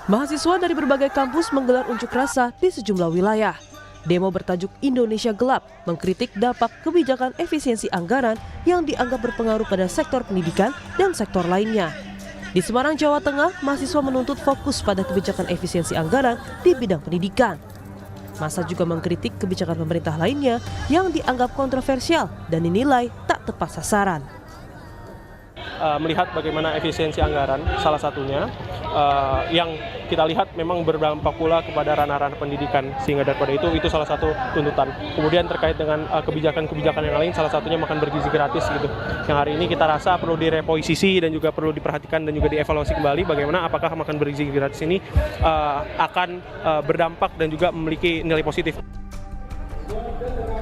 Mahasiswa dari berbagai kampus menggelar unjuk rasa di sejumlah wilayah. Demo bertajuk Indonesia Gelap mengkritik dampak kebijakan efisiensi anggaran yang dianggap berpengaruh pada sektor pendidikan dan sektor lainnya. Di Semarang, Jawa Tengah, mahasiswa menuntut fokus pada kebijakan efisiensi anggaran di bidang pendidikan. Massa juga mengkritik kebijakan pemerintah lainnya yang dianggap kontroversial dan dinilai tak tepat sasaran. Melihat bagaimana efisiensi anggaran salah satunya yang kita lihat memang berdampak pula kepada ranah-ranah pendidikan, sehingga daripada itu salah satu tuntutan. Kemudian terkait dengan kebijakan-kebijakan yang lain, salah satunya makan bergizi gratis gitu. Yang hari ini kita rasa perlu direposisi dan juga perlu diperhatikan dan juga dievaluasi kembali bagaimana apakah makan bergizi gratis ini akan berdampak dan juga memiliki nilai positif.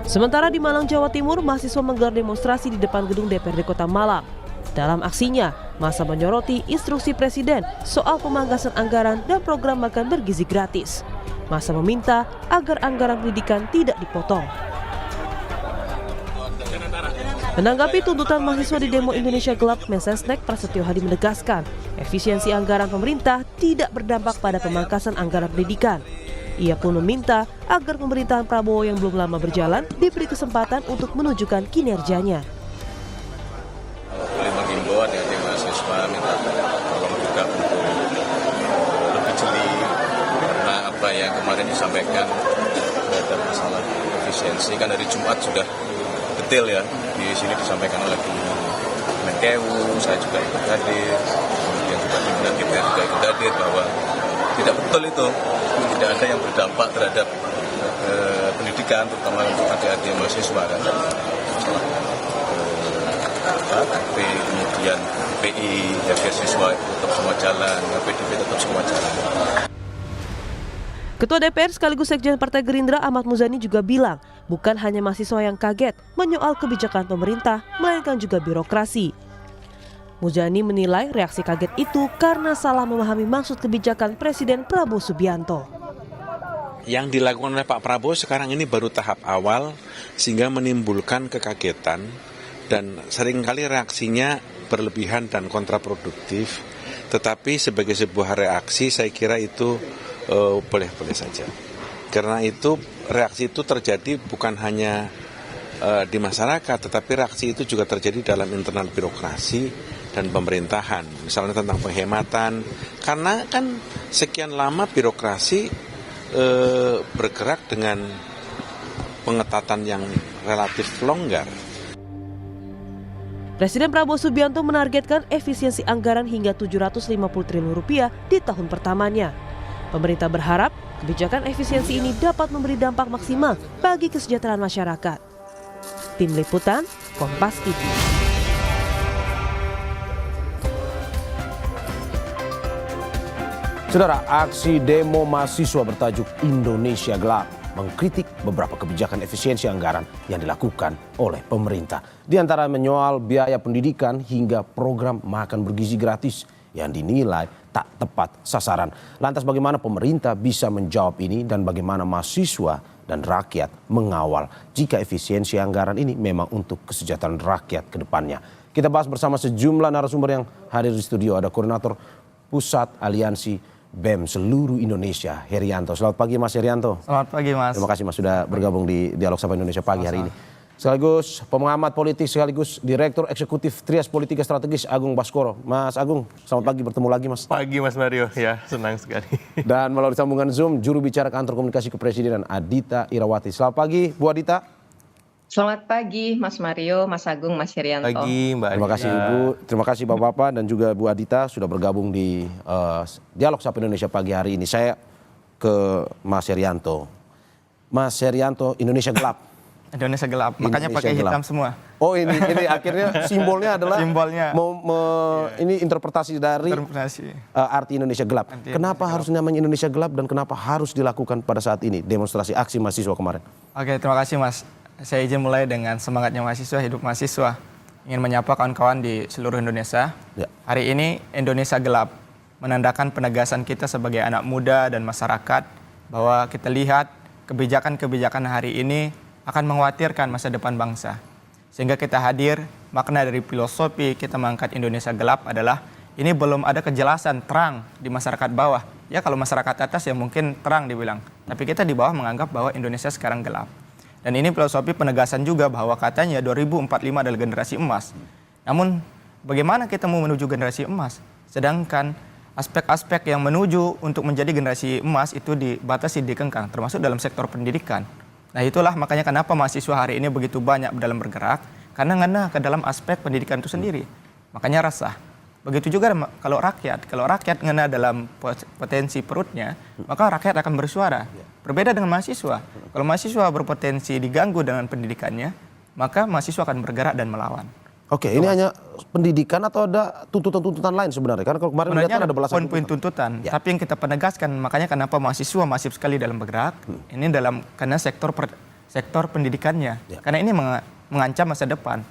Sementara di Malang, Jawa Timur, mahasiswa menggelar demonstrasi di depan gedung DPRD Kota Malang. Dalam aksinya, massa menyoroti instruksi Presiden soal pemangkasan anggaran dan program makan bergizi gratis. Massa meminta agar anggaran pendidikan tidak dipotong. Menanggapi tuntutan mahasiswa di demo Indonesia Gelap, Mensesnek Prasetyo Hadi menegaskan, efisiensi anggaran pemerintah tidak berdampak pada pemangkasan anggaran pendidikan. Ia pun meminta agar pemerintahan Prabowo yang belum lama berjalan diberi kesempatan untuk menunjukkan kinerjanya. Menghimbau adik-adik mahasiswa minta tolong juga untuk lebih jeli karena apa yang kemarin disampaikan terhadap masalah efisiensi kan dari Jumat sudah detail ya, di sini disampaikan oleh Menkeu, saya juga ikut hadir, kemudian juga pimpinan DPR juga ikut hadir bahwa tidak betul itu, tidak ada yang berdampak terhadap pendidikan terutama untuk adik-adik mahasiswa kan. KP, kemudian PI, siswa tetap semua jalan, PDB tetap semua jalan. Ketua DPR sekaligus Sekjen Partai Gerindra Ahmad Muzani juga bilang, bukan hanya mahasiswa yang kaget menyoal kebijakan pemerintah, melainkan juga birokrasi. Muzani menilai reaksi kaget itu karena salah memahami maksud kebijakan Presiden Prabowo Subianto. Yang dilakukan oleh Pak Prabowo sekarang ini baru tahap awal sehingga menimbulkan kekagetan. Dan seringkali reaksinya berlebihan dan kontraproduktif, tetapi sebagai sebuah reaksi saya kira itu boleh-boleh saja. Karena itu reaksi itu terjadi bukan hanya di masyarakat, tetapi reaksi itu juga terjadi dalam internal birokrasi dan pemerintahan. Misalnya tentang penghematan, karena kan sekian lama birokrasi bergerak dengan pengetatan yang relatif longgar. Presiden Prabowo Subianto menargetkan efisiensi anggaran hingga 750 triliun rupiah di tahun pertamanya. Pemerintah berharap kebijakan efisiensi ini dapat memberi dampak maksimal bagi kesejahteraan masyarakat. Tim Liputan, Kompas TV. Saudara, aksi demo mahasiswa bertajuk Indonesia Gelap mengkritik beberapa kebijakan efisiensi anggaran yang dilakukan oleh pemerintah. Di antara menyoal biaya pendidikan hingga program makan bergizi gratis yang dinilai tak tepat sasaran. Lantas bagaimana pemerintah bisa menjawab ini dan bagaimana mahasiswa dan rakyat mengawal jika efisiensi anggaran ini memang untuk kesejahteraan rakyat ke depannya. Kita bahas bersama sejumlah narasumber yang hadir di studio. Ada Koordinator Pusat Aliansi BEM seluruh Indonesia, Herianto. Selamat pagi Mas Herianto. Selamat pagi Mas. Terima kasih Mas sudah bergabung di Dialog Sapa Indonesia pagi hari ini. Sekaligus pengamat politik, sekaligus Direktur Eksekutif Trias Politika Strategis Agung Baskoro. Mas Agung, selamat pagi, bertemu lagi Mas. Pagi Mas Mario, ya senang sekali. Dan melalui sambungan Zoom, juru bicara Kantor Komunikasi Kepresidenan Adita Irawati. Selamat pagi Bu Adita. Selamat pagi Mas Mario, Mas Agung, Mas Herianto. Pagi Mbak Adita. Terima kasih Ibu, terima kasih Bapak-Bapak dan juga Bu Adita sudah bergabung di Dialog Sapa Indonesia pagi hari ini. Saya ke Mas Herianto. Mas Herianto, Indonesia Gelap. Indonesia Gelap, makanya Indonesia pakai gelap. hitam semua. Oh ini akhirnya simbolnya adalah Simbolnya. Ini interpretasi dari arti Indonesia Gelap. Kenapa harus namanya Indonesia Gelap dan kenapa harus dilakukan pada saat ini demonstrasi aksi mahasiswa kemarin? Oke, terima kasih Mas. Saya izin mulai dengan semangatnya mahasiswa, hidup mahasiswa. Ingin menyapa kawan-kawan di seluruh Indonesia. Ya. Hari ini Indonesia Gelap menandakan penegasan kita sebagai anak muda dan masyarakat bahwa kita lihat kebijakan-kebijakan hari ini akan mengkhawatirkan masa depan bangsa. Sehingga kita hadir, makna dari filosofi kita mengangkat Indonesia Gelap adalah ini belum ada kejelasan terang di masyarakat bawah Ya kalau masyarakat atas ya mungkin terang dibilang, tapi kita di bawah menganggap bahwa Indonesia sekarang gelap. Dan ini filosofi penegasan juga bahwa katanya 2045 adalah generasi emas. Namun bagaimana kita mau menuju generasi emas? Sedangkan aspek-aspek yang menuju untuk menjadi generasi emas itu dibatasi, dikengkang, termasuk dalam sektor pendidikan. Nah itulah makanya kenapa mahasiswa hari ini begitu banyak dalam bergerak, karena ngena ke dalam aspek pendidikan itu sendiri. Makanya resah. Begitu juga kalau rakyat ngena dalam potensi perutnya, maka rakyat akan bersuara. Berbeda dengan mahasiswa. Kalau mahasiswa berpotensi diganggu dengan pendidikannya, maka mahasiswa akan bergerak dan melawan. Oke, ini hanya pendidikan atau ada tuntutan-tuntutan lain sebenarnya? Karena kalau kemarin Sebenarnya ada belasan poin-poin tuntutan. Ya. Tapi yang kita penegaskan, makanya kenapa mahasiswa masif sekali dalam bergerak, ini karena sektor pendidikannya. Ya. Karena ini mengancam masa depan.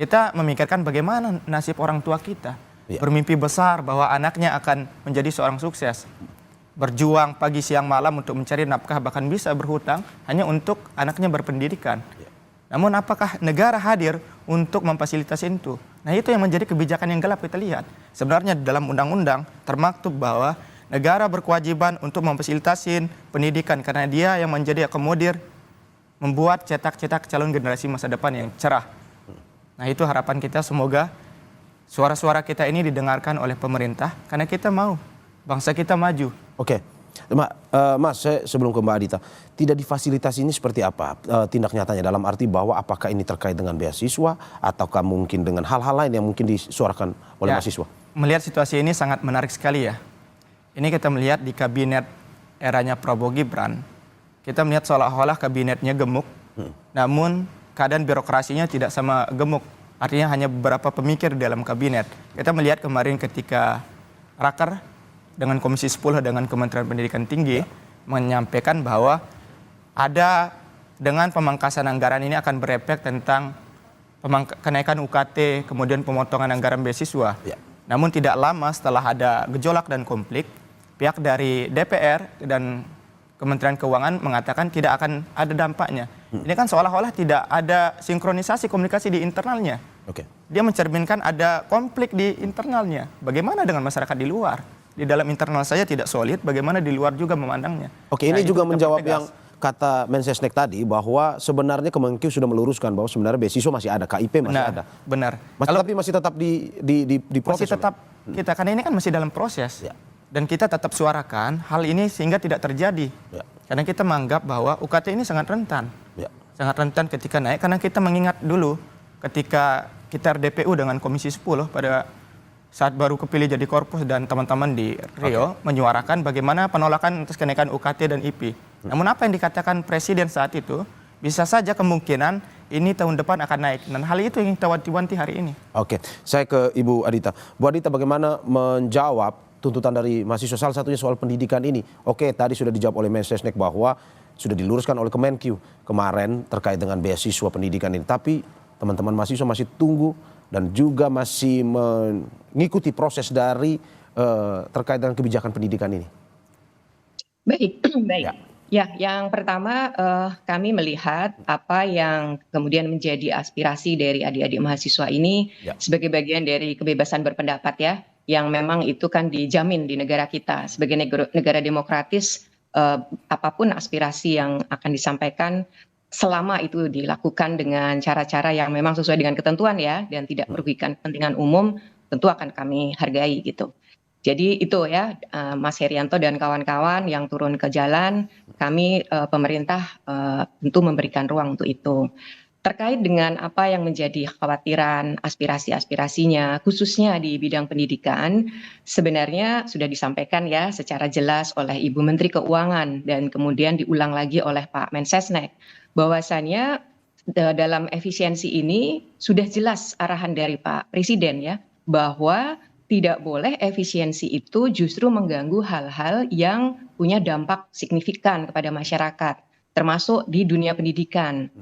Kita memikirkan bagaimana nasib orang tua kita. Ya. Bermimpi besar bahwa anaknya akan menjadi seorang sukses. Berjuang pagi siang malam untuk mencari nafkah, bahkan bisa berhutang hanya untuk anaknya berpendidikan. Ya. Namun apakah negara hadir untuk memfasilitasi itu? Nah itu yang menjadi kebijakan yang gelap kita lihat. Sebenarnya dalam undang-undang termaktub bahwa negara berkewajiban untuk memfasilitasi pendidikan karena dia yang menjadi akomodir membuat cetak-cetak calon generasi masa depan yang cerah. Nah itu harapan kita, semoga suara-suara kita ini didengarkan oleh pemerintah karena kita mau bangsa kita maju. Oke, Mas, saya sebelum ke Mbak Adita, tidak difasilitasi ini seperti apa tindak nyatanya, dalam arti bahwa apakah ini terkait dengan beasiswa ataukah mungkin dengan hal-hal lain yang mungkin disuarakan oleh mahasiswa? Melihat situasi ini sangat menarik sekali ya. Ini kita melihat di kabinet eranya Prabowo Gibran, kita melihat seolah-olah kabinetnya gemuk, namun keadaan birokrasinya tidak sama gemuk. Artinya hanya beberapa pemikir di dalam kabinet. Kita melihat kemarin ketika raker dengan Komisi 10 dengan Kementerian Pendidikan Tinggi menyampaikan bahwa ada dengan pemangkasan anggaran ini akan berefek tentang kenaikan UKT, kemudian pemotongan anggaran beasiswa. Ya. Namun tidak lama setelah ada gejolak dan konflik, pihak dari DPR dan Kementerian Keuangan mengatakan tidak akan ada dampaknya. Ini kan seolah-olah tidak ada sinkronisasi komunikasi di internalnya. Oke. Dia mencerminkan ada konflik di internalnya. Bagaimana dengan masyarakat di luar? Di dalam internal saja tidak solid, bagaimana di luar juga memandangnya? Oke, ini juga menjawab tegas. yang kata Mensesnek tadi bahwa sebenarnya Kemenkeu sudah meluruskan bahwa sebenarnya beasiswa masih ada, KIP masih ada. Benar. Tapi masih tetap di proses. Masih tetap kita, karena ini kan masih dalam proses. Ya. Dan kita tetap suarakan hal ini sehingga tidak terjadi. Ya. Karena kita menganggap bahwa UKT ini sangat rentan. Ya. Sangat rentan ketika naik, karena kita mengingat dulu ketika kita RDPU dengan Komisi 10 pada saat baru kepilih jadi korpus dan teman-teman di Rio menyuarakan bagaimana penolakan atas kenaikan UKT dan IP. Namun apa yang dikatakan Presiden saat itu, bisa saja kemungkinan ini tahun depan akan naik. Dan hal itu yang kita wanti-wanti hari ini. Oke, saya ke Ibu Adita. Bu Adita, bagaimana menjawab tuntutan dari mahasiswa, salah satunya soal pendidikan ini? Oke, tadi sudah dijawab oleh Mensesnek bahwa sudah diluruskan oleh Kemenkeu kemarin terkait dengan beasiswa pendidikan ini. Tapi teman-teman mahasiswa masih tunggu dan juga masih mengikuti proses dari terkait dengan kebijakan pendidikan ini. Baik. Ya, yang pertama kami melihat apa yang kemudian menjadi aspirasi dari adik-adik mahasiswa ini sebagai bagian dari kebebasan berpendapat ya, yang memang itu kan dijamin di negara kita sebagai negara demokratis. Apapun aspirasi yang akan disampaikan, selama itu dilakukan dengan cara-cara yang memang sesuai dengan ketentuan ya, dan tidak merugikan kepentingan umum, tentu akan kami hargai gitu. Jadi itu ya, Mas Herianto dan kawan-kawan yang turun ke jalan, kami pemerintah tentu memberikan ruang untuk itu. Terkait dengan apa yang menjadi kekhawatiran, aspirasi-aspirasinya, khususnya di bidang pendidikan, sebenarnya sudah disampaikan ya secara jelas oleh Ibu Menteri Keuangan dan kemudian diulang lagi oleh Pak Mensesnek, bahwasannya dalam efisiensi ini sudah jelas arahan dari Pak Presiden ya, bahwa tidak boleh efisiensi itu justru mengganggu hal-hal yang punya dampak signifikan kepada masyarakat, termasuk di dunia pendidikan.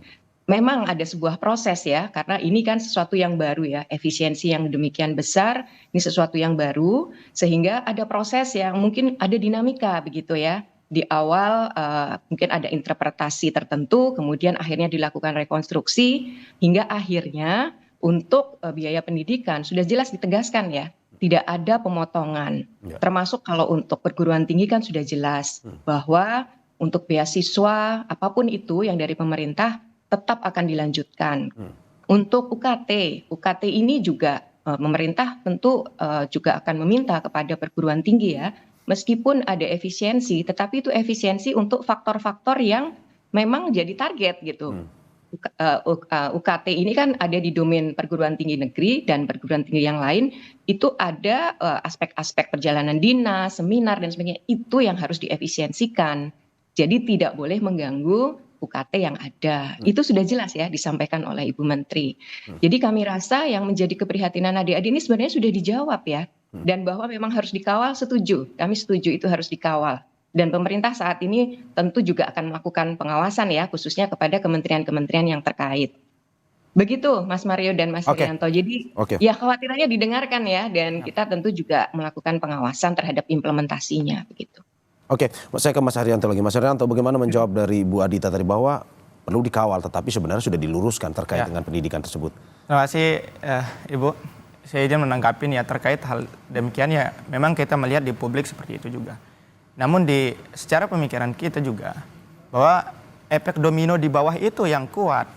Memang ada sebuah proses ya, karena ini kan sesuatu yang baru ya, efisiensi yang demikian besar, ini sesuatu yang baru, sehingga ada proses yang mungkin ada dinamika begitu ya. Di awal mungkin ada interpretasi tertentu, kemudian akhirnya dilakukan rekonstruksi, hingga akhirnya untuk biaya pendidikan sudah jelas ditegaskan ya. tidak ada pemotongan. Ya. Termasuk kalau untuk perguruan tinggi kan sudah jelas bahwa untuk beasiswa apapun itu yang dari pemerintah tetap akan dilanjutkan. Untuk UKT ini juga pemerintah tentu juga akan meminta kepada perguruan tinggi ya, meskipun ada efisiensi, tetapi itu efisiensi untuk faktor-faktor yang memang jadi target gitu. UKT ini kan ada di domain perguruan tinggi negeri dan perguruan tinggi yang lain, itu ada aspek-aspek perjalanan dinas, seminar dan sebagainya, itu yang harus diefisiensikan. Jadi tidak boleh mengganggu UKT yang ada. Itu sudah jelas ya disampaikan oleh Ibu Menteri. Jadi kami rasa yang menjadi keprihatinan adik-adik ini sebenarnya sudah dijawab ya. Dan bahwa memang harus dikawal, setuju. Kami setuju itu harus dikawal. Dan pemerintah saat ini tentu juga akan melakukan pengawasan ya, khususnya kepada kementerian-kementerian yang terkait. Begitu Mas Mario dan Mas Irianto. Jadi ya khawatirannya didengarkan ya, dan kita tentu juga melakukan pengawasan terhadap implementasinya begitu. Oke, saya ke Mas Haryanto lagi. Mas Haryanto, bagaimana menjawab dari Bu Adita tadi bahwa perlu dikawal, tetapi sebenarnya sudah diluruskan terkait dengan pendidikan tersebut? Terima kasih Ibu. Saya izin menanggapi ya terkait hal demikian ya. Memang kita melihat di publik seperti itu juga. Namun secara pemikiran kita juga bahwa efek domino di bawah itu yang kuat.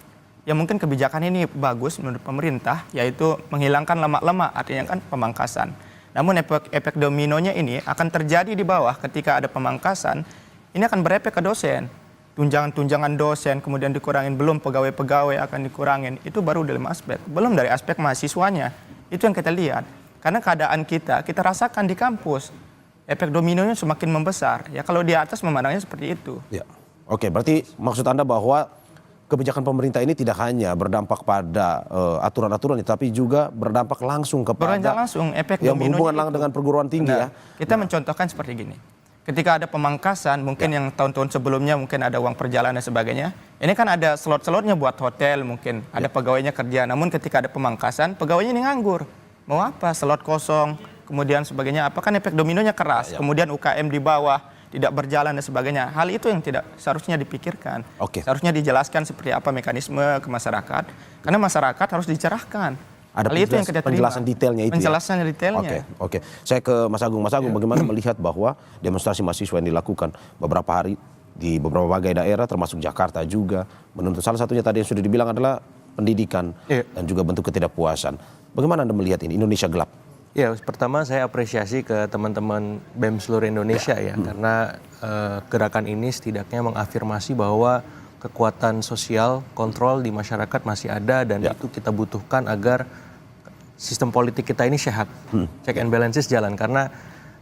Ya mungkin kebijakan ini bagus menurut pemerintah, yaitu menghilangkan lemak-lemak, artinya kan pemangkasan. Namun efek dominonya ini akan terjadi di bawah ketika ada pemangkasan, ini akan berefek ke dosen. Tunjangan-tunjangan dosen kemudian dikurangin, belum pegawai-pegawai akan dikurangin. Itu baru dalam aspek, belum dari aspek mahasiswanya. Itu yang kita lihat. Karena keadaan kita rasakan di kampus. Efek dominonya semakin membesar. Ya kalau di atas memandangnya seperti itu. Ya. Oke, berarti maksud Anda bahwa kebijakan pemerintah ini tidak hanya berdampak pada aturan-aturan, tapi juga berdampak langsung kepada efek yang dominonya berhubungan dengan perguruan tinggi ya. Kita mencontohkan seperti gini. Ketika ada pemangkasan, mungkin yang tahun-tahun sebelumnya mungkin ada uang perjalanan dan sebagainya. Ini kan ada slot-slotnya buat hotel mungkin, ada pegawainya kerja. Namun ketika ada pemangkasan, pegawainya ini nganggur. Mau apa? Slot kosong, kemudian sebagainya. Apa kan efek dominonya keras. Kemudian UKM di bawah tidak berjalan dan sebagainya. Hal itu yang tidak seharusnya dipikirkan. Seharusnya dijelaskan seperti apa mekanisme ke masyarakat. Karena masyarakat harus dicerahkan. Ada hal itu yang kita terima. Penjelasan detailnya itu. Penjelasan detailnya. Oke. Saya ke Mas Agung. Mas Agung, bagaimana melihat bahwa demonstrasi mahasiswa yang dilakukan beberapa hari di beberapa daerah, termasuk Jakarta juga, menuntut salah satunya tadi yang sudah dibilang adalah pendidikan dan juga bentuk ketidakpuasan. Bagaimana Anda melihat ini Indonesia gelap? Ya, pertama saya apresiasi ke teman-teman BEM seluruh Indonesia ya, karena gerakan ini setidaknya mengafirmasi bahwa kekuatan sosial kontrol di masyarakat masih ada dan itu kita butuhkan agar sistem politik kita ini sehat, check and balances jalan, karena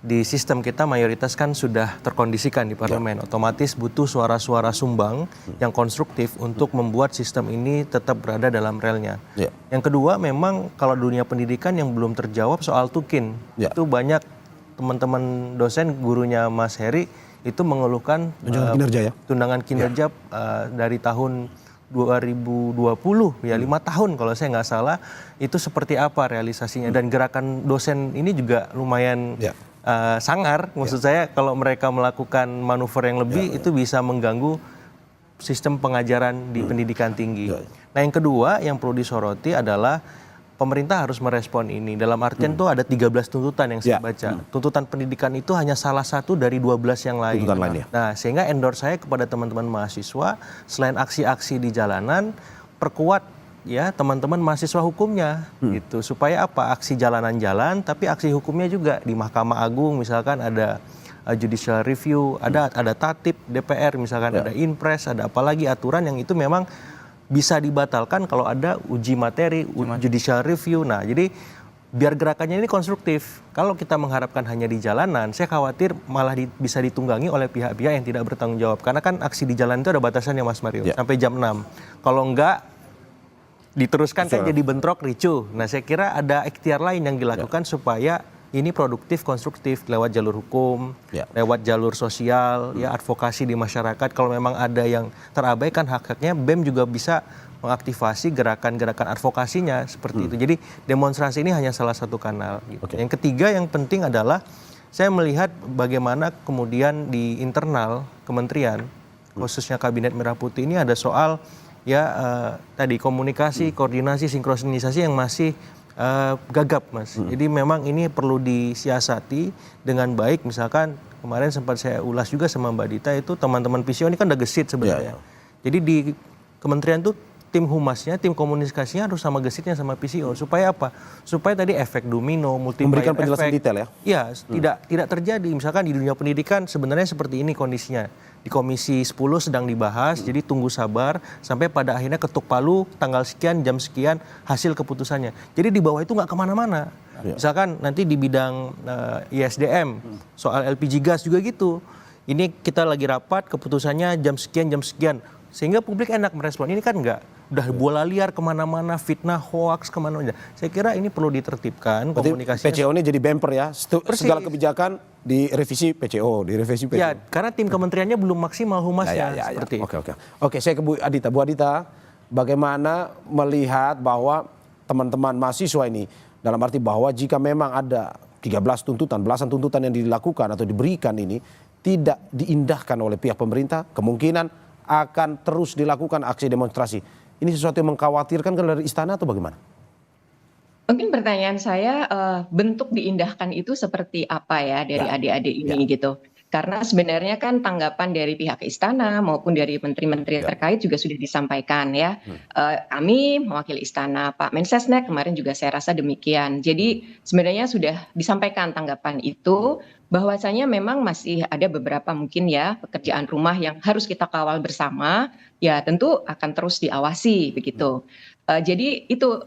di sistem kita mayoritas kan sudah terkondisikan di parlemen, otomatis butuh suara-suara sumbang yang konstruktif untuk membuat sistem ini tetap berada dalam relnya. Yang kedua, memang kalau dunia pendidikan yang belum terjawab soal tukin, itu banyak teman-teman dosen, gurunya Mas Heri itu mengeluhkan tunjangan kinerja dari tahun 2020 ya 5 tahun kalau saya nggak salah, itu seperti apa realisasinya, dan gerakan dosen ini juga lumayan sangar, maksud saya kalau mereka melakukan manuver yang lebih itu bisa mengganggu sistem pengajaran di pendidikan tinggi. Nah yang kedua yang perlu disoroti adalah pemerintah harus merespon ini. Dalam artian tuh ada 13 tuntutan yang saya baca. Tuntutan pendidikan itu hanya salah satu dari 12 yang lain. Nah, sehingga endorse saya kepada teman-teman mahasiswa, selain aksi-aksi di jalanan, perkuat ya teman-teman mahasiswa hukumnya gitu. Supaya apa? Aksi jalanan jalan, tapi aksi hukumnya juga di Mahkamah Agung misalkan ada judicial review, ada tatip DPR misalkan, ada inpres, ada apalagi aturan yang itu memang bisa dibatalkan kalau ada uji materi, judicial review. Nah, jadi biar gerakannya ini konstruktif. Kalau kita mengharapkan hanya di jalanan, saya khawatir malah bisa ditunggangi oleh pihak-pihak yang tidak bertanggung jawab. Karena kan aksi di jalan itu ada batasannya Mas Mario, sampai jam 6. Kalau enggak diteruskan kan jadi bentrok, ricuh. Nah, saya kira ada ikhtiar lain yang dilakukan supaya ini produktif, konstruktif lewat jalur hukum, lewat jalur sosial, ya advokasi di masyarakat. Kalau memang ada yang terabaikan hak-haknya, BEM juga bisa mengaktifasi gerakan-gerakan advokasinya seperti itu. Jadi demonstrasi ini hanya salah satu kanal. Gitu. Yang ketiga yang penting adalah saya melihat bagaimana kemudian di internal kementerian, khususnya Kabinet Merah Putih ini ada soal tadi komunikasi, koordinasi, sinkronisasi yang masih gagap, Mas. Jadi memang ini perlu disiasati dengan baik. Misalkan kemarin sempat saya ulas juga sama Mbak Dita, itu teman-teman PCO ini kan udah gesit sebenarnya. Jadi di kementerian tuh tim humasnya, tim komunikasinya harus sama gesitnya sama PCO. Supaya apa? Supaya tadi efek domino, multiplier Memberikan penjelasan efek. detail ya? Iya, tidak terjadi. Misalkan di dunia pendidikan sebenarnya seperti ini kondisinya. Di Komisi 10 sedang dibahas, jadi tunggu sabar sampai pada akhirnya ketuk palu tanggal sekian, jam sekian hasil keputusannya. Jadi di bawah itu nggak kemana-mana. Misalkan nanti di bidang ISDM, soal LPG gas juga gitu. Ini kita lagi rapat, keputusannya jam sekian. Sehingga publik enak merespon. Ini kan enggak. Udah bola liar kemana-mana, fitnah, hoax kemana-mana. Saya kira ini perlu ditertibkan komunikasinya. PCO ini jadi bumper ya, segala kebijakan direvisi PCO. Ya, karena tim kementeriannya belum maksimal humasnya. Seperti itu. Oke, saya ke Bu Adita. Bu Adita, bagaimana melihat bahwa teman-teman mahasiswa ini, dalam arti bahwa jika memang ada 13 tuntutan, belasan tuntutan yang dilakukan atau diberikan ini, tidak diindahkan oleh pihak pemerintah, kemungkinan akan terus dilakukan aksi demonstrasi. Ini sesuatu yang mengkhawatirkan kan dari istana atau bagaimana? Mungkin pertanyaan saya, bentuk diindahkan itu seperti apa ya dari adik-adik ini gitu? Karena sebenarnya kan tanggapan dari pihak istana maupun dari menteri-menteri terkait juga sudah disampaikan ya. Kami mewakili istana, Pak Mensesnek kemarin juga saya rasa demikian. Jadi sebenarnya sudah disampaikan tanggapan itu, bahwasanya memang masih ada beberapa mungkin ya pekerjaan rumah yang harus kita kawal bersama, ya tentu akan terus diawasi begitu. Jadi itu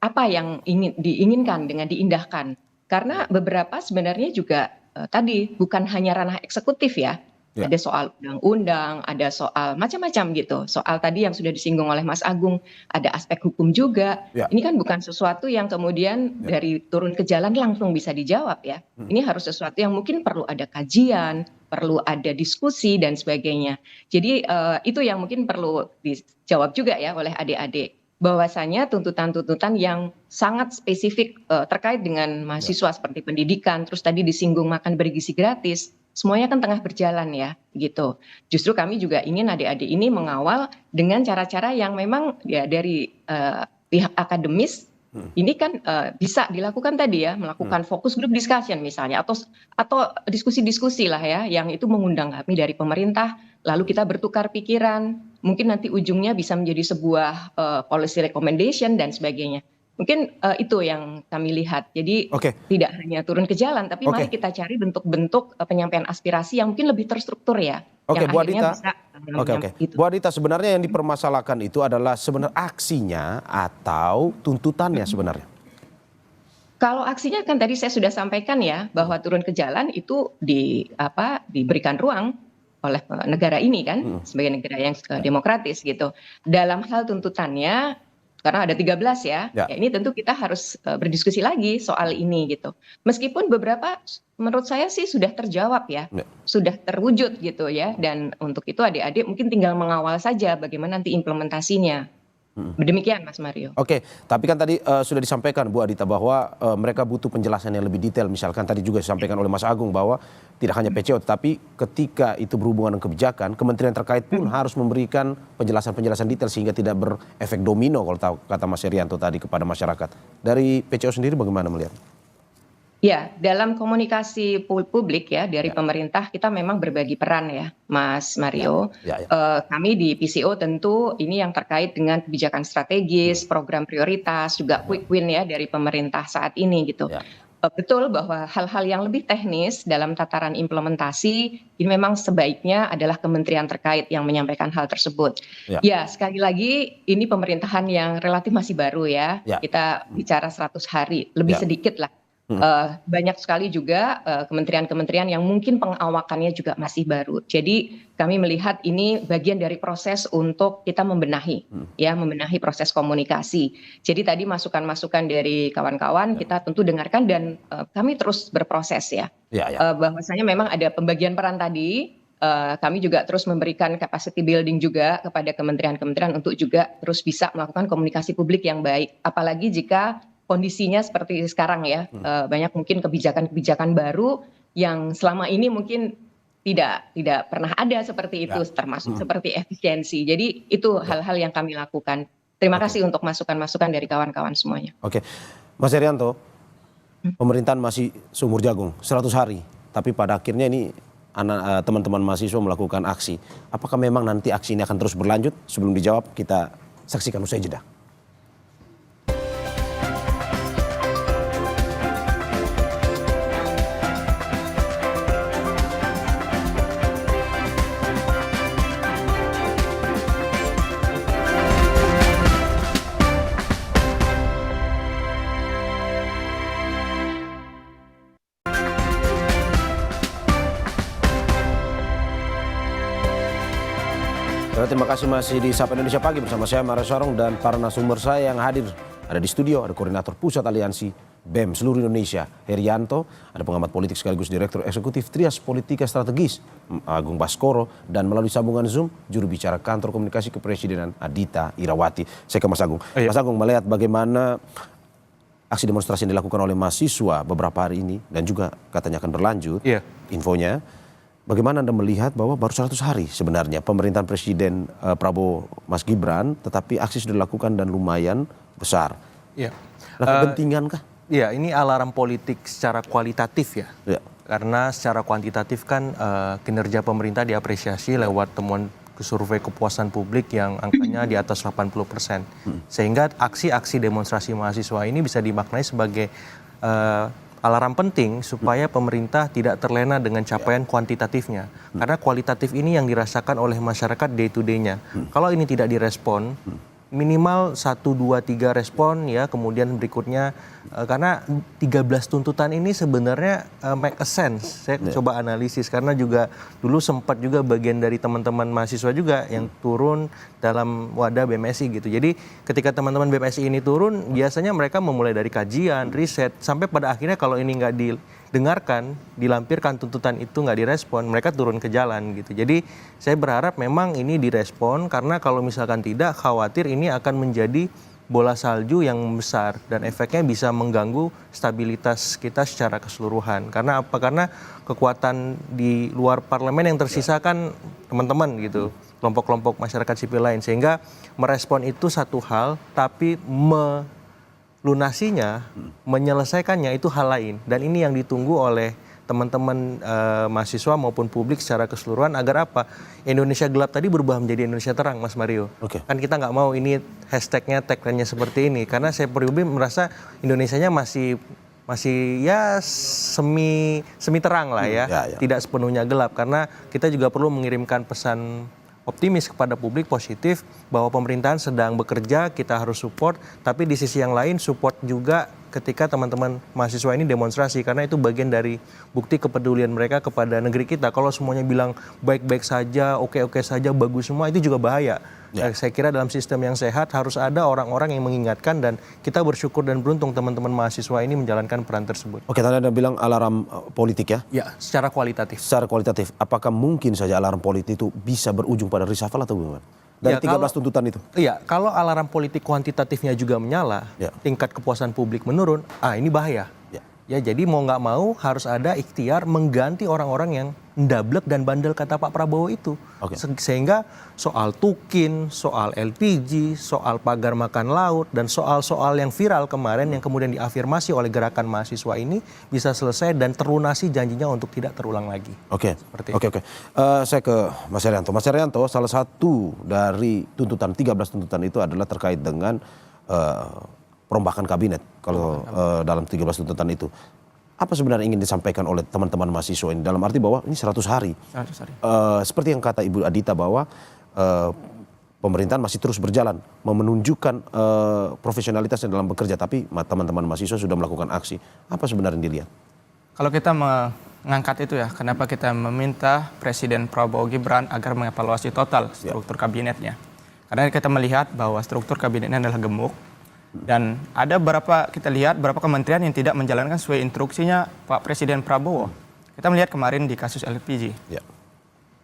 apa yang diinginkan dengan diindahkan. Karena beberapa sebenarnya juga tadi bukan hanya ranah eksekutif ya. Ada soal undang-undang, ada soal macam-macam gitu. Soal tadi yang sudah disinggung oleh Mas Agung, ada aspek hukum juga. Ini kan bukan sesuatu yang kemudian dari turun ke jalan langsung bisa dijawab ya. Ini harus sesuatu yang mungkin perlu ada kajian, perlu ada diskusi dan sebagainya. Jadi itu yang mungkin perlu dijawab juga ya oleh adik-adik. Bahwasanya tuntutan-tuntutan yang sangat spesifik terkait dengan mahasiswa seperti pendidikan, terus tadi disinggung makan bergizi gratis, semuanya kan tengah berjalan ya gitu. Justru kami juga ingin adik-adik ini mengawal dengan cara-cara yang memang ya dari pihak akademis ini kan bisa dilakukan tadi ya, melakukan fokus group discussion misalnya atau diskusi-diskusi lah ya yang itu mengundang kami dari pemerintah, lalu kita bertukar pikiran, mungkin nanti ujungnya bisa menjadi sebuah policy recommendation dan sebagainya. Mungkin itu yang kami lihat. Jadi tidak hanya turun ke jalan, tapi mari kita cari bentuk-bentuk penyampaian aspirasi yang mungkin lebih terstruktur ya. Yang Bu akhirnya Adita. bisa gitu. Bu Adita, sebenarnya yang dipermasalahkan itu adalah sebenarnya aksinya atau tuntutannya sebenarnya? Kalau aksinya kan tadi saya sudah sampaikan ya, bahwa turun ke jalan itu diberikan ruang oleh negara ini kan, sebagai negara yang demokratis gitu. Dalam hal tuntutannya, karena ada 13 ya, ini tentu kita harus berdiskusi lagi soal ini gitu. Meskipun beberapa menurut saya sih sudah terjawab ya, sudah terwujud gitu ya, dan untuk itu adik-adik mungkin tinggal mengawal saja bagaimana nanti implementasinya. Demikian Mas Mario. Tapi kan tadi sudah disampaikan Bu Adita bahwa mereka butuh penjelasan yang lebih detail. Misalkan tadi juga disampaikan oleh Mas Agung bahwa tidak hanya PCO, tetapi ketika itu berhubungan dengan kebijakan, kementerian terkait pun harus memberikan penjelasan-penjelasan detail sehingga tidak berefek domino kalau tahu kata Mas Herianto tadi kepada masyarakat. Dari PCO sendiri bagaimana melihat? Ya, dalam komunikasi publik ya dari pemerintah kita memang berbagi peran ya, Mas Mario. Kami di PCO tentu ini yang terkait dengan kebijakan strategis, program prioritas, juga quick win ya dari pemerintah saat ini gitu. Betul bahwa hal-hal yang lebih teknis dalam tataran implementasi ini memang sebaiknya adalah kementerian terkait yang menyampaikan hal tersebut. Ya, sekali lagi ini pemerintahan yang relatif masih baru ya. Kita bicara 100 hari, lebih sedikit lah. Banyak sekali juga kementerian-kementerian yang mungkin pengawakannya juga masih baru. Jadi kami melihat ini bagian dari proses untuk kita membenahi proses komunikasi. Jadi tadi masukan-masukan dari kawan-kawan kita tentu dengarkan dan kami terus berproses ya. Bahwasanya memang ada pembagian peran tadi. Kami juga terus memberikan capacity building juga kepada kementerian-kementerian untuk juga terus bisa melakukan komunikasi publik yang baik. Apalagi jika kondisinya seperti sekarang ya, banyak mungkin kebijakan-kebijakan baru yang selama ini mungkin tidak pernah ada seperti itu, termasuk seperti efisiensi. Jadi itu hal-hal yang kami lakukan. Terima kasih untuk masukan-masukan dari kawan-kawan semuanya. Oke, Mas Herianto, pemerintahan masih sumur jagung 100 hari, tapi pada akhirnya ini teman-teman mahasiswa melakukan aksi. Apakah memang nanti aksi ini akan terus berlanjut? Sebelum dijawab, kita saksikan usai jeda. Terima kasih masih di Sapa Indonesia Pagi bersama saya Mario Sarong dan para narasumber saya yang hadir. Ada di studio, ada Koordinator Pusat Aliansi BEM seluruh Indonesia, Herianto, ada pengamat politik sekaligus Direktur Eksekutif Trias Politika Strategis, Agung Baskoro, dan melalui sambungan Zoom, juru bicara Kantor Komunikasi Kepresidenan, Adita Irawati. Saya ke Mas Agung. Mas Agung, melihat bagaimana aksi demonstrasi yang dilakukan oleh mahasiswa beberapa hari ini, dan juga katanya akan berlanjut, infonya, bagaimana Anda melihat bahwa baru 100 hari sebenarnya pemerintahan Presiden Prabowo Mas Gibran, tetapi aksi sudah dilakukan dan lumayan besar. Iya. Kepentingan kah? Iya, ini alarm politik secara kualitatif ya. Karena secara kuantitatif kan kinerja pemerintah diapresiasi lewat temuan survei kepuasan publik yang angkanya di atas 80%. Sehingga aksi-aksi demonstrasi mahasiswa ini bisa dimaknai sebagai alarm penting supaya pemerintah tidak terlena dengan capaian kuantitatifnya. Karena kualitatif ini yang dirasakan oleh masyarakat day to day-nya. Kalau ini tidak direspon, minimal 1, 2, 3 respon ya, kemudian berikutnya karena 13 tuntutan ini sebenarnya make a sense. Saya coba analisis karena juga dulu sempat juga bagian dari teman-teman mahasiswa juga yang turun dalam wadah BMSI gitu. Jadi ketika teman-teman BMSI ini turun, biasanya mereka memulai dari kajian, riset, sampai pada akhirnya kalau ini nggak didengarkan, dilampirkan tuntutan itu nggak direspon, mereka turun ke jalan gitu. Jadi saya berharap memang ini direspon karena kalau misalkan tidak, khawatir ini akan menjadi bola salju yang besar dan efeknya bisa mengganggu stabilitas kita secara keseluruhan. Karena apa? Karena kekuatan di luar parlemen yang tersisa kan teman-teman gitu, kelompok-kelompok masyarakat sipil lain, sehingga merespon itu satu hal, tapi melunasinya, menyelesaikannya itu hal lain. Dan ini yang ditunggu oleh teman-teman mahasiswa maupun publik secara keseluruhan agar apa? Indonesia gelap tadi berubah menjadi Indonesia terang, Mas Mario. Kan kita nggak mau ini hashtagnya, tagline-nya seperti ini. Karena saya pribadi merasa Indonesianya masih ya semi terang lah ya. Tidak sepenuhnya gelap. Karena kita juga perlu mengirimkan pesan optimis kepada publik, positif, bahwa pemerintahan sedang bekerja, kita harus support, tapi di sisi yang lain support juga ketika teman-teman mahasiswa ini demonstrasi, karena itu bagian dari bukti kepedulian mereka kepada negeri kita. Kalau semuanya bilang baik-baik saja, oke-oke saja, bagus semua, itu juga bahaya. Saya kira dalam sistem yang sehat harus ada orang-orang yang mengingatkan, dan kita bersyukur dan beruntung teman-teman mahasiswa ini menjalankan peran tersebut. Oke, tadi Anda bilang alarm politik ya? Ya, secara kualitatif. Secara kualitatif, apakah mungkin saja alarm politik itu bisa berujung pada reshuffle atau bagaimana? Dari 13 tuntutan itu? Iya, kalau alarm politik kuantitatifnya juga menyala, tingkat kepuasan publik menurun, ini bahaya. Ya, jadi mau nggak mau harus ada ikhtiar mengganti orang-orang yang ndablek dan bandel kata Pak Prabowo itu. Sehingga soal Tukin, soal LPG, soal pagar makan laut, dan soal-soal yang viral kemarin yang kemudian diafirmasi oleh gerakan mahasiswa ini bisa selesai dan terlunasi janjinya untuk tidak terulang lagi. Oke. Saya ke Mas Herianto. Mas Herianto, salah satu dari 13 tuntutan itu adalah terkait dengan perombakan kabinet kalau dalam 13 tuntutan itu. Apa sebenarnya ingin disampaikan oleh teman-teman mahasiswa ini dalam arti bahwa ini 100 hari. Seperti yang kata Ibu Adita bahwa pemerintahan masih terus berjalan menunjukkan profesionalitasnya dalam bekerja, tapi teman-teman mahasiswa sudah melakukan aksi. Apa sebenarnya yang dilihat? Kalau kita mengangkat itu ya, kenapa kita meminta Presiden Prabowo Gibran agar mengevaluasi total struktur kabinetnya. Karena kita melihat bahwa struktur kabinetnya adalah gemuk. Dan ada kita lihat beberapa kementerian yang tidak menjalankan sesuai instruksinya Pak Presiden Prabowo. Kita melihat kemarin di kasus LPG.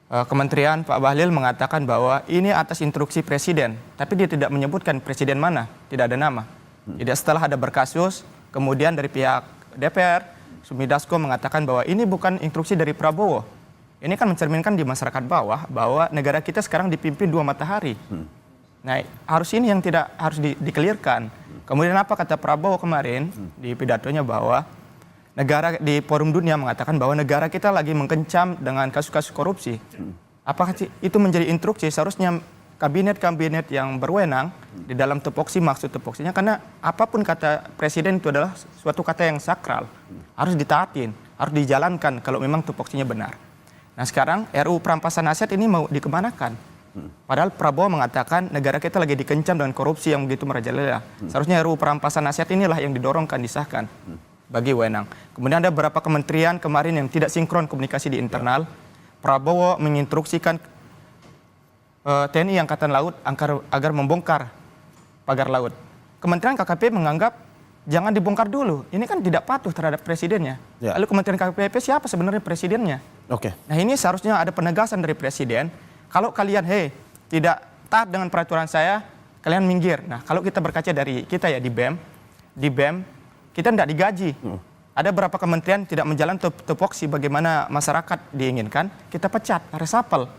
Kementerian Pak Bahlil mengatakan bahwa ini atas instruksi Presiden, tapi dia tidak menyebutkan Presiden mana, tidak ada nama. Jadi setelah ada berkasus, kemudian dari pihak DPR, Sumi Dasko mengatakan bahwa ini bukan instruksi dari Prabowo. Ini kan mencerminkan di masyarakat bawah bahwa negara kita sekarang dipimpin dua matahari. Nah, harus ini yang tidak harus dikelirkan. Kemudian apa kata Prabowo kemarin di pidatonya bahwa negara di Forum Dunia mengatakan bahwa negara kita lagi mengkencam dengan kasus-kasus korupsi. Apakah itu menjadi instruksi seharusnya kabinet-kabinet yang berwenang di dalam tupoksi, maksud tupoksinya, karena apapun kata presiden itu adalah suatu kata yang sakral, harus ditaatin, harus dijalankan kalau memang tupoksinya benar. Nah sekarang RUU perampasan aset ini mau dikemanakan? Padahal Prabowo mengatakan negara kita lagi dikencam dengan korupsi yang begitu merajalela. Seharusnya RUU perampasan aset inilah yang didorongkan, disahkan bagi wewenang. Kemudian ada beberapa kementerian kemarin yang tidak sinkron komunikasi di internal. Prabowo menginstruksikan TNI Angkatan Laut agar membongkar pagar laut. Kementerian KKP menganggap jangan dibongkar dulu. Ini kan tidak patuh terhadap presidennya. Lalu Kementerian KPP siapa sebenarnya presidennya? Nah ini seharusnya ada penegasan dari presiden. Kalau kalian tidak taat dengan peraturan saya, kalian minggir. Nah kalau kita berkaca dari kita ya di BEM kita tidak digaji. Ada beberapa kementerian tidak menjalankan tupoksi bagaimana masyarakat diinginkan, kita pecat, resapel.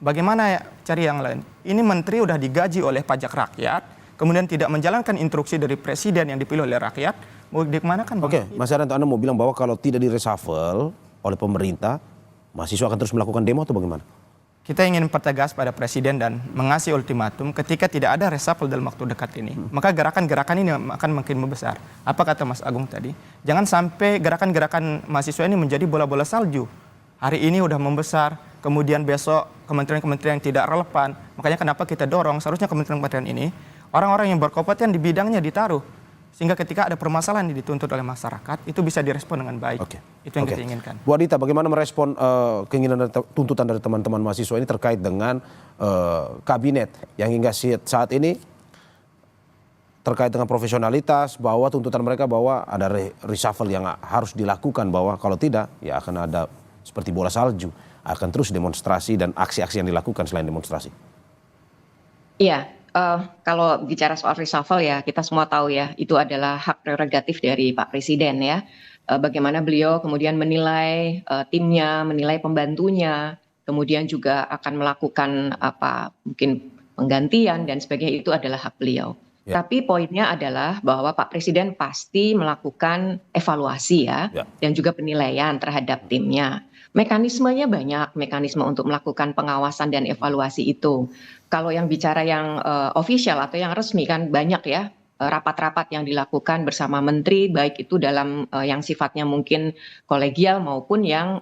Bagaimana ya cari yang lain? Ini menteri udah digaji oleh pajak rakyat, kemudian tidak menjalankan instruksi dari presiden yang dipilih oleh rakyat, mau dikemanakan? Mas Herianto, Anda mau bilang bahwa kalau tidak di-reshuffle oleh pemerintah, mahasiswa akan terus melakukan demo atau bagaimana? Kita ingin pertegas pada presiden dan mengasih ultimatum ketika tidak ada reshuffle dalam waktu dekat ini. Maka gerakan-gerakan ini akan makin membesar. Apa kata Mas Agung tadi? Jangan sampai gerakan-gerakan mahasiswa ini menjadi bola-bola salju. Hari ini udah membesar, kemudian besok kementerian-kementerian yang tidak relevan. Makanya kenapa kita dorong seharusnya kementerian-kementerian ini, orang-orang yang berkompeten di bidangnya ditaruh. Sehingga ketika ada permasalahan yang dituntut oleh masyarakat, itu bisa direspon dengan baik. Itu yang kita inginkan. Bu Adita, bagaimana merespon keinginan dan tuntutan dari teman-teman mahasiswa ini terkait dengan kabinet yang hingga saat ini terkait dengan profesionalitas, bahwa tuntutan mereka bahwa ada reshuffle yang harus dilakukan, bahwa kalau tidak ya akan ada seperti bola salju, akan terus demonstrasi dan aksi-aksi yang dilakukan selain demonstrasi. Iya. Kalau bicara soal reshuffle ya kita semua tahu ya itu adalah hak prerogatif dari Pak Presiden ya. Bagaimana beliau kemudian menilai timnya, menilai pembantunya, kemudian juga akan melakukan mungkin penggantian dan sebagainya, itu adalah hak beliau. Tapi poinnya adalah bahwa Pak Presiden pasti melakukan evaluasi dan juga penilaian terhadap timnya. Mekanismenya banyak, mekanisme untuk melakukan pengawasan dan evaluasi itu. Kalau yang bicara yang official atau yang resmi kan banyak ya rapat-rapat yang dilakukan bersama menteri, baik itu dalam yang sifatnya mungkin kolegial maupun yang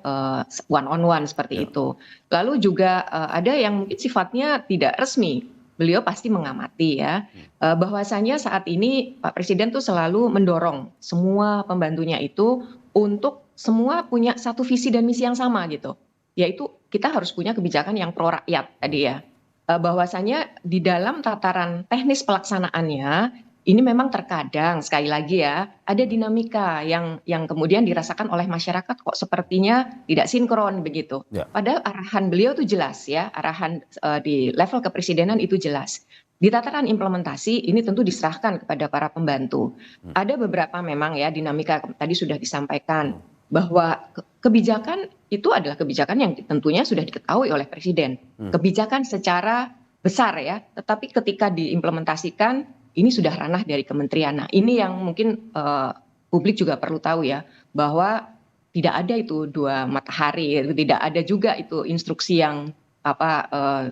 one on one seperti itu. Lalu juga ada yang mungkin sifatnya tidak resmi. Beliau pasti mengamati ya bahwasanya saat ini Pak Presiden tuh selalu mendorong semua pembantunya itu untuk semua punya satu visi dan misi yang sama gitu, yaitu kita harus punya kebijakan yang pro rakyat tadi ya. Bahwasanya di dalam tataran teknis pelaksanaannya ini memang terkadang sekali lagi ya ada dinamika yang kemudian dirasakan oleh masyarakat kok sepertinya tidak sinkron begitu. Padahal arahan beliau itu jelas ya, arahan di level kepresidenan itu jelas. Di tataran implementasi ini tentu diserahkan kepada para pembantu. Ada beberapa memang ya dinamika tadi sudah disampaikan bahwa kebijakan itu adalah kebijakan yang tentunya sudah diketahui oleh presiden. Kebijakan secara besar ya, tetapi ketika diimplementasikan ini sudah ranah dari kementerian. Nah ini yang mungkin publik juga perlu tahu ya, bahwa tidak ada itu dua matahari, tidak ada juga itu instruksi yang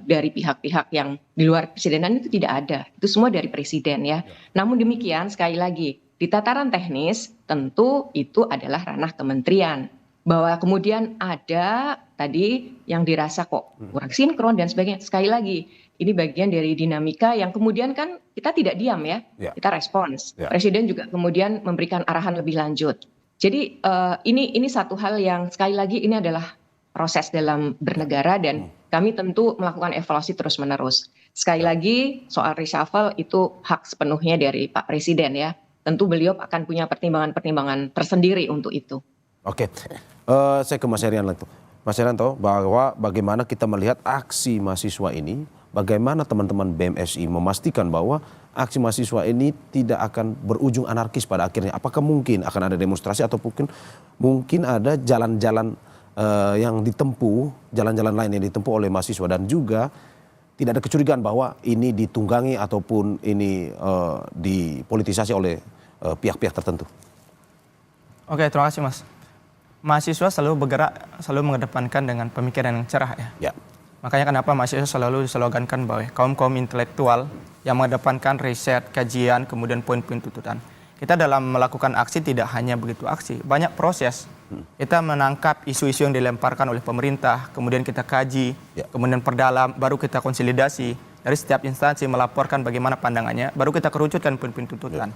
dari pihak-pihak yang di luar presidenan, itu tidak ada. Itu semua dari presiden ya. Namun demikian sekali lagi di tataran teknis tentu itu adalah ranah kementerian. Bahwa kemudian ada tadi yang dirasa kok kurang sinkron dan sebagainya. Sekali lagi ini bagian dari dinamika yang kemudian kan kita tidak diam ya. Kita respons. Presiden juga kemudian memberikan arahan lebih lanjut. Jadi ini satu hal yang sekali lagi ini adalah proses dalam bernegara dan kami tentu melakukan evaluasi terus-menerus. Sekali lagi soal reshuffle itu hak sepenuhnya dari Pak Presiden ya. Tentu beliau akan punya pertimbangan-pertimbangan tersendiri untuk itu. Saya ke Mas Herianto. Mas Herianto, bahwa bagaimana kita melihat aksi mahasiswa ini, bagaimana teman-teman BMSI memastikan bahwa aksi mahasiswa ini tidak akan berujung anarkis pada akhirnya. Apakah mungkin akan ada demonstrasi atau mungkin ada jalan-jalan yang ditempuh, jalan-jalan lain yang ditempuh oleh mahasiswa, dan juga tidak ada kecurigaan bahwa ini ditunggangi ataupun ini dipolitisasi oleh pihak-pihak tertentu? Oke, terima kasih Mas. Mahasiswa selalu bergerak, selalu mengedepankan dengan pemikiran yang cerah ya. Makanya kenapa mahasiswa selalu dislogankan bahwa kaum-kaum intelektual yang mengedepankan riset, kajian, kemudian poin-poin tuntutan. Kita dalam melakukan aksi tidak hanya begitu aksi, banyak proses. Kita menangkap isu-isu yang dilemparkan oleh pemerintah, kemudian kita kaji, kemudian perdalam, baru kita konsolidasi. Dari setiap instansi melaporkan bagaimana pandangannya, baru kita kerucutkan poin-poin tuntutan.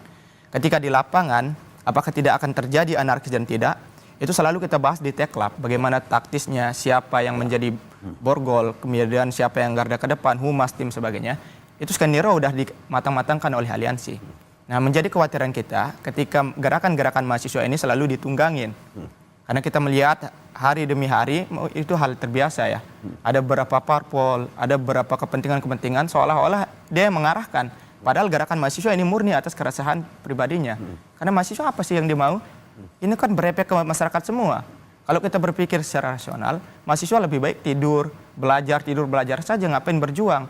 Ketika di lapangan, apakah tidak akan terjadi anarkis dan tidak, itu selalu kita bahas di Teklab, bagaimana taktisnya, siapa yang menjadi borgol, kemudian siapa yang garda ke depan, humas, tim sebagainya. Itu skenario udah dimatang-matangkan oleh aliansi. Nah, menjadi kekhawatiran kita ketika gerakan-gerakan mahasiswa ini selalu ditunggangin. Karena kita melihat hari demi hari itu hal terbiasa ya. Ada beberapa parpol, ada beberapa kepentingan-kepentingan seolah-olah dia yang mengarahkan. Padahal gerakan mahasiswa ini murni atas keresahan pribadinya. Karena mahasiswa apa sih yang dia mau? Ini kan berefek ke masyarakat semua. Kalau kita berpikir secara rasional, mahasiswa lebih baik tidur belajar saja, ngapain berjuang.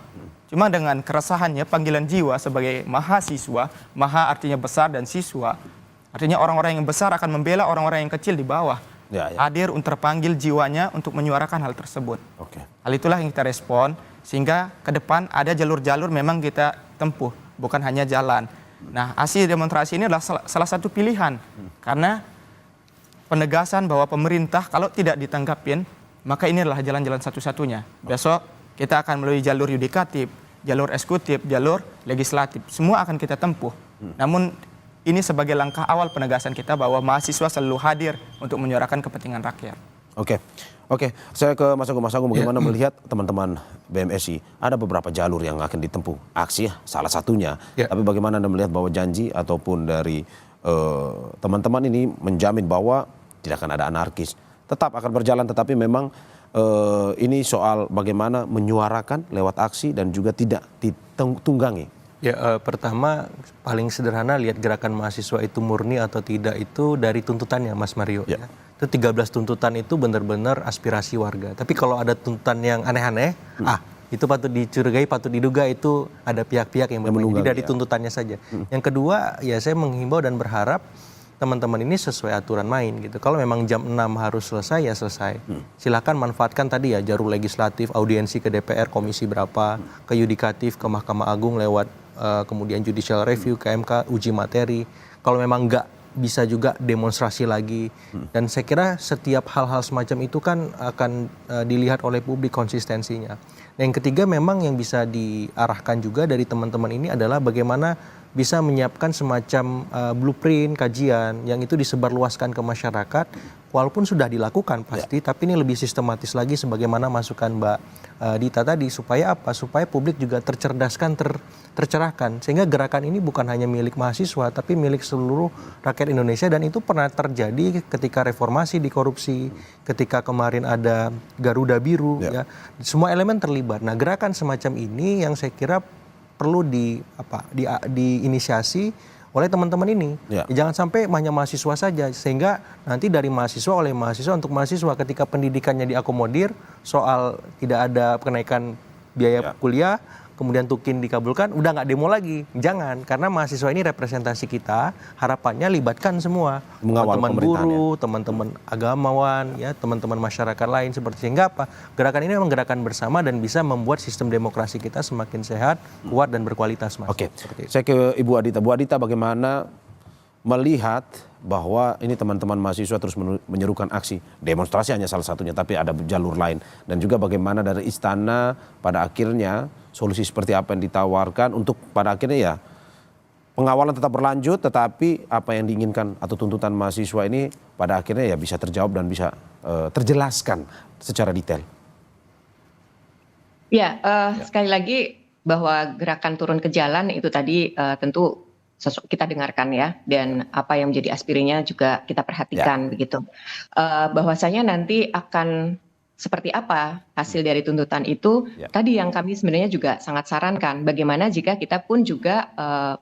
Cuma dengan keresahannya, panggilan jiwa sebagai mahasiswa, maha artinya besar dan siswa, artinya orang-orang yang besar akan membela orang-orang yang kecil di bawah. Hadir untuk terpanggil jiwanya untuk menyuarakan hal tersebut. Hal itulah yang kita respon, sehingga ke depan ada jalur-jalur memang kita tempuh, bukan hanya jalan. Nah, aksi demonstrasi ini adalah salah satu pilihan, karena penegasan bahwa pemerintah kalau tidak ditanggapin, maka ini adalah jalan-jalan satu-satunya. Besok kita akan melalui jalur yudikatif, jalur eksekutif, jalur legislatif. Semua akan kita tempuh. Namun ini sebagai langkah awal penegasan kita bahwa mahasiswa selalu hadir untuk menyuarakan kepentingan rakyat. Oke. Saya ke Mas Agung. Mas Agung, bagaimana melihat teman-teman BMSI? Ada beberapa jalur yang akan ditempuh. Aksi salah satunya. Tapi bagaimana Anda melihat bahwa janji ataupun dari teman-teman ini menjamin bahwa tidak akan ada anarkis, tetap akan berjalan, tetapi memang ini soal bagaimana menyuarakan lewat aksi dan juga tidak ditunggangi. Pertama paling sederhana lihat gerakan mahasiswa itu murni atau tidak itu dari tuntutannya Mas Mario. Itu 13 tuntutan itu benar-benar aspirasi warga. Tapi kalau ada tuntutan yang aneh-aneh, itu patut dicurigai, patut diduga itu ada pihak-pihak yang menunggangi dari tuntutannya saja. Yang kedua, ya saya menghimbau dan berharap teman-teman ini sesuai aturan main gitu. Kalau memang jam 6 harus selesai, ya selesai. Silakan manfaatkan tadi ya jalur legislatif, audiensi ke DPR, komisi berapa, ke yudikatif, ke Mahkamah Agung lewat kemudian judicial review, ke MK, uji materi. Kalau memang nggak bisa juga demonstrasi lagi. Dan saya kira setiap hal-hal semacam itu kan akan dilihat oleh publik konsistensinya. Dan yang ketiga memang yang bisa diarahkan juga dari teman-teman ini adalah bagaimana bisa menyiapkan semacam blueprint, kajian yang itu disebarluaskan ke masyarakat, walaupun sudah dilakukan pasti, tapi ini lebih sistematis lagi sebagaimana masukan Mbak Dita tadi, supaya apa? Supaya publik juga tercerdaskan, tercerahkan, sehingga gerakan ini bukan hanya milik mahasiswa, tapi milik seluruh rakyat Indonesia, dan itu pernah terjadi ketika reformasi di korupsi, ketika kemarin ada Garuda Biru, ya, semua elemen terlibat. Nah, gerakan semacam ini yang saya kira perlu diinisiasi oleh teman-teman ini. Jangan sampai hanya mahasiswa saja, sehingga nanti dari mahasiswa oleh mahasiswa untuk mahasiswa, ketika pendidikannya diakomodir, soal tidak ada kenaikan biaya kuliah, kemudian tukin dikabulkan, udah nggak demo lagi. Jangan, karena mahasiswa ini representasi kita, harapannya libatkan semua, teman-teman buruh, teman-teman agamawan, ya, teman-teman masyarakat lain seperti, sehingga apa? Gerakan ini memang gerakan bersama dan bisa membuat sistem demokrasi kita semakin sehat, kuat dan berkualitas, Mas. Saya ke Ibu Adita. Bu Adita, bagaimana melihat bahwa ini teman-teman mahasiswa terus menyerukan aksi, demonstrasi hanya salah satunya, tapi ada jalur lain, dan juga bagaimana dari istana pada akhirnya solusi seperti apa yang ditawarkan untuk pada akhirnya ya pengawalan tetap berlanjut, tetapi apa yang diinginkan atau tuntutan mahasiswa ini pada akhirnya ya bisa terjawab dan bisa terjelaskan secara detail. Ya, sekali lagi bahwa gerakan turun ke jalan itu tadi tentu kita dengarkan ya, dan apa yang menjadi aspirasinya juga kita perhatikan begitu. Bahwasanya nanti akan seperti apa hasil dari tuntutan itu, tadi yang kami sebenarnya juga sangat sarankan, bagaimana jika kita pun juga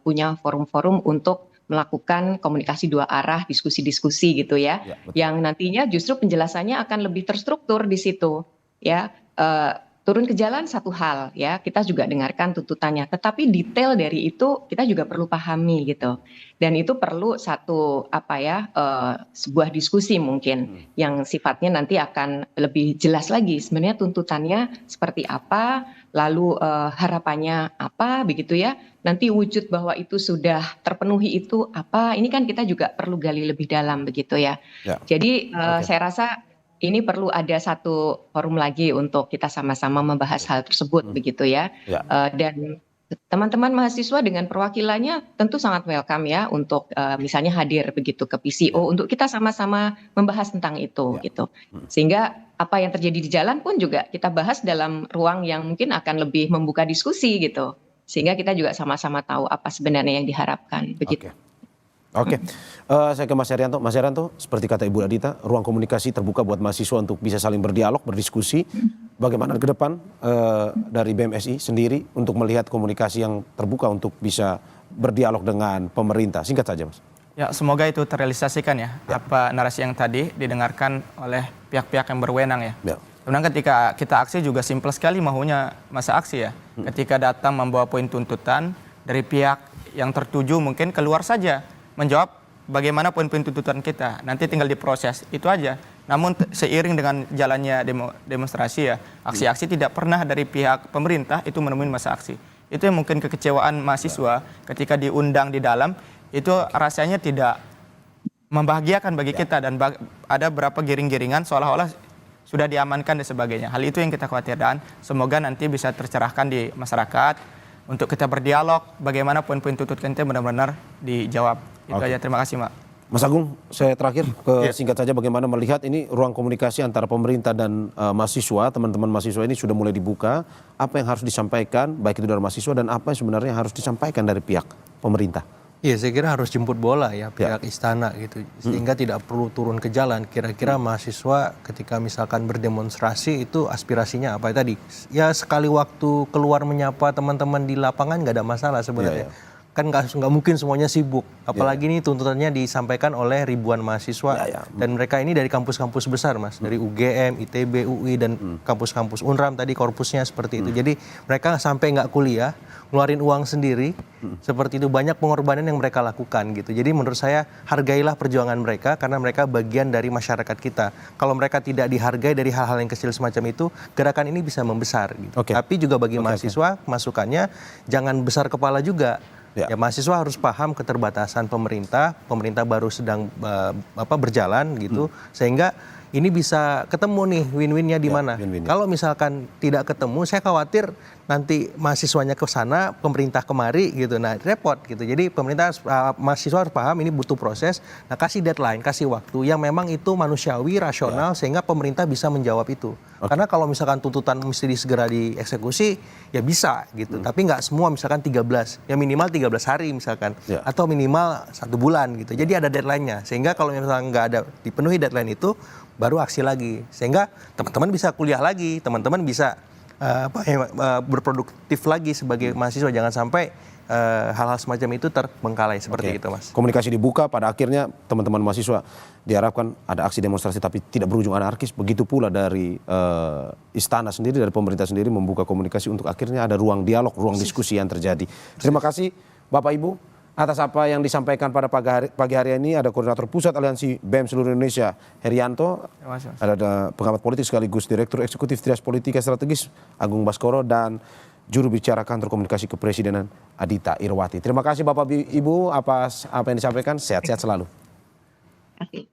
punya forum-forum untuk melakukan komunikasi dua arah, diskusi-diskusi gitu ya, yang nantinya justru penjelasannya akan lebih terstruktur di situ ya. turun ke jalan satu hal ya, kita juga dengarkan tuntutannya, tetapi detail dari itu kita juga perlu pahami gitu. Dan itu perlu satu sebuah diskusi mungkin yang sifatnya nanti akan lebih jelas lagi sebenarnya tuntutannya seperti apa, lalu harapannya apa begitu ya. Nanti wujud bahwa itu sudah terpenuhi itu apa, ini kan kita juga perlu gali lebih dalam begitu ya. Jadi saya rasa ini perlu ada satu forum lagi untuk kita sama-sama membahas hal tersebut begitu ya. Dan teman-teman mahasiswa dengan perwakilannya tentu sangat welcome ya untuk misalnya hadir begitu ke PCO untuk kita sama-sama membahas tentang itu gitu. Sehingga apa yang terjadi di jalan pun juga kita bahas dalam ruang yang mungkin akan lebih membuka diskusi gitu. Sehingga kita juga sama-sama tahu apa sebenarnya yang diharapkan begitu. Oke. Saya ke Mas Herianto. Mas Herianto, seperti kata Ibu Adita, ruang komunikasi terbuka buat mahasiswa untuk bisa saling berdialog, berdiskusi. Bagaimana ke depan dari BMSI sendiri untuk melihat komunikasi yang terbuka untuk bisa berdialog dengan pemerintah? Singkat saja, Mas. Ya, semoga itu terrealisasikan ya, apa narasi yang tadi didengarkan oleh pihak-pihak yang berwenang ya. Kemudian ketika kita aksi juga simpel sekali maunya masa aksi ya. Ketika datang membawa poin tuntutan dari pihak yang tertuju mungkin keluar saja menjawab bagaimana poin-poin tuntutan kita. Nanti tinggal diproses, itu aja. Namun seiring dengan jalannya demonstrasi ya, aksi-aksi tidak pernah dari pihak pemerintah itu menemui masa aksi. Itu yang mungkin kekecewaan mahasiswa ketika diundang di dalam, itu rasanya tidak membahagiakan bagi kita. Dan ada beberapa giring-giringan seolah-olah sudah diamankan dan sebagainya. Hal itu yang kita khawatirkan. Semoga nanti bisa tercerahkan di masyarakat untuk kita berdialog bagaimana poin-poin tuntutan kita benar-benar dijawab. Itu aja, terima kasih, Mak. Mas Agung, saya terakhir singkat saja bagaimana melihat ini ruang komunikasi antara pemerintah dan mahasiswa, teman-teman mahasiswa ini sudah mulai dibuka. Apa yang harus disampaikan, baik itu dari mahasiswa dan apa yang sebenarnya harus disampaikan dari pihak pemerintah? Iya, saya kira harus jemput bola ya pihak istana gitu, sehingga tidak perlu turun ke jalan. Kira-kira mahasiswa ketika misalkan berdemonstrasi itu aspirasinya apa tadi? Ya sekali waktu keluar menyapa teman-teman di lapangan nggak ada masalah sebenarnya. Kan nggak mungkin semuanya sibuk, apalagi ini tuntutannya disampaikan oleh ribuan mahasiswa dan mereka ini dari kampus-kampus besar, Mas, dari UGM, ITB, UI dan kampus-kampus Unram tadi korpusnya seperti itu. Jadi mereka sampai nggak kuliah, ngeluarin uang sendiri, seperti itu, banyak pengorbanan yang mereka lakukan gitu. Jadi menurut saya hargailah perjuangan mereka karena mereka bagian dari masyarakat kita. Kalau mereka tidak dihargai dari hal-hal yang kecil semacam itu, gerakan ini bisa membesar gitu. Tapi juga bagi mahasiswa masukannya jangan besar kepala juga. Ya, mahasiswa harus paham keterbatasan pemerintah baru sedang berjalan gitu, sehingga ini bisa ketemu nih win-winnya di mana. Kalau misalkan tidak ketemu, saya khawatir nanti mahasiswanya ke sana, pemerintah kemari gitu. Nah, repot gitu. Jadi mahasiswa harus paham ini butuh proses. Nah, kasih deadline, kasih waktu yang memang itu manusiawi, rasional sehingga pemerintah bisa menjawab itu. Karena kalau misalkan tuntutan mesti segera dieksekusi, ya bisa gitu. Tapi nggak semua, misalkan 13, ya minimal 13 hari misalkan, atau minimal 1 bulan gitu. Jadi ada deadline-nya. Sehingga kalau misalkan nggak ada dipenuhi deadline itu, baru aksi lagi. Sehingga teman-teman bisa kuliah lagi, teman-teman bisa berproduktif lagi sebagai mahasiswa. Jangan sampai hal-hal semacam itu terbengkalai seperti itu, Mas. Komunikasi dibuka, pada akhirnya teman-teman mahasiswa diharapkan ada aksi demonstrasi tapi tidak berujung anarkis. Begitu pula dari istana sendiri, dari pemerintah sendiri membuka komunikasi untuk akhirnya ada ruang dialog, ruang diskusi yang terjadi. Terima kasih Bapak Ibu atas apa yang disampaikan pada pagi hari ini. Ada Koordinator Pusat Aliansi BEM Seluruh Indonesia, Herianto. Ada pengamat politik sekaligus Direktur Eksekutif Trias Politika Strategis, Agung Baskoro, dan Juru Bicara Kantor Komunikasi Kepresidenan, Adita Irwati. Terima kasih Bapak Ibu atas apa yang disampaikan. Sehat-sehat selalu. Terima kasih.